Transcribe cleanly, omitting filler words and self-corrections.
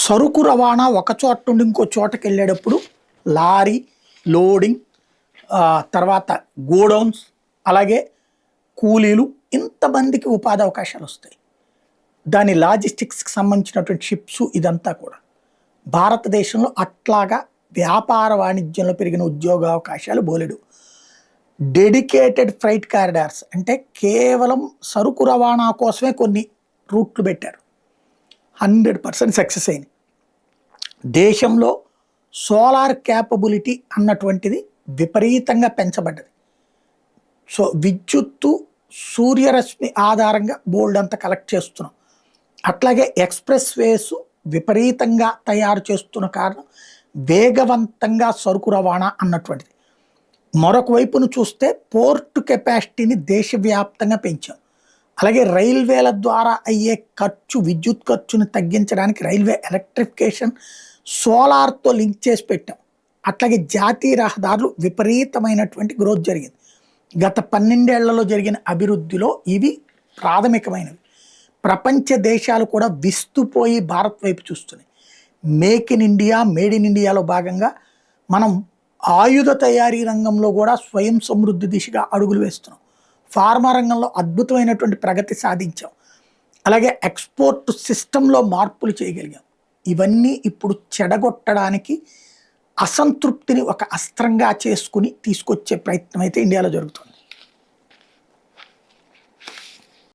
సరుకు రవాణా ఒక చోట నుండి ఇంకో చోటకి వెళ్ళేటప్పుడు లారీ లోడింగ్, తర్వాత గోడౌన్స్, అలాగే కూలీలు, ఇంతమందికి ఉపాధి అవకాశాలు వస్తాయి. దాని లాజిస్టిక్స్కి సంబంధించినటువంటి షిప్స్ ఇదంతా కూడా భారతదేశంలో అట్లాగా వ్యాపార వాణిజ్యంలో పెరిగిన ఉద్యోగ అవకాశాలు బోలెడు. డెడికేటెడ్ ఫ్రైట్ కారిడార్స్ అంటే కేవలం సరుకు రవాణా కోసమే కొన్ని రూట్లు పెట్టారు. 100% సక్సెస్ అయింది. దేశంలో సోలార్ క్యాపబిలిటీ అన్నటువంటిది విపరీతంగా పెంచబడ్డది. సో విద్యుత్తు, సూర్యరశ్మి ఆధారంగా బోల్డ్ అంతా కలెక్ట్ చేస్తున్నాం. అట్లాగే ఎక్స్ప్రెస్ వేస్ విపరీతంగా తయారు చేస్తున్న కారణం వేగవంతంగా సరుకు రవాణా అన్నటువంటిది. మరొక వైపును చూస్తే పోర్టు కెపాసిటీని దేశవ్యాప్తంగా పెంచాం. అలాగే రైల్వేల ద్వారా అయ్యే ఖర్చు, విద్యుత్ ఖర్చుని తగ్గించడానికి రైల్వే ఎలక్ట్రిఫికేషన్, సోలార్తో లింక్ చేసి పెట్టాం. అట్లాగే జాతీయ రహదారులు విపరీతమైనటువంటి గ్రోత్ జరిగింది. గత 12 ఏళ్లలో జరిగిన అభివృద్ధిలో ఇవి ప్రాథమికమైనవి. ప్రపంచ దేశాలు కూడా విస్తుపోయి భారత్ వైపు చూస్తున్నాయి. Make in India, made in ఇండియాలో భాగంగా మనం ఆయుధ తయారీ రంగంలో కూడా స్వయం సమృద్ధి దిశగా అడుగులు వేస్తున్నాం. ఫార్మా రంగంలో అద్భుతమైనటువంటి ప్రగతి సాధించాం. అలాగే ఎక్స్పోర్ట్ సిస్టంలో మార్పులు చేయగలిగాం. ఇవన్నీ ఇప్పుడు చెడగొట్టడానికి, అసంతృప్తిని ఒక అస్త్రంగా చేసుకుని తీసుకొచ్చే ప్రయత్నం అయితే ఇండియాలో జరుగుతుంది.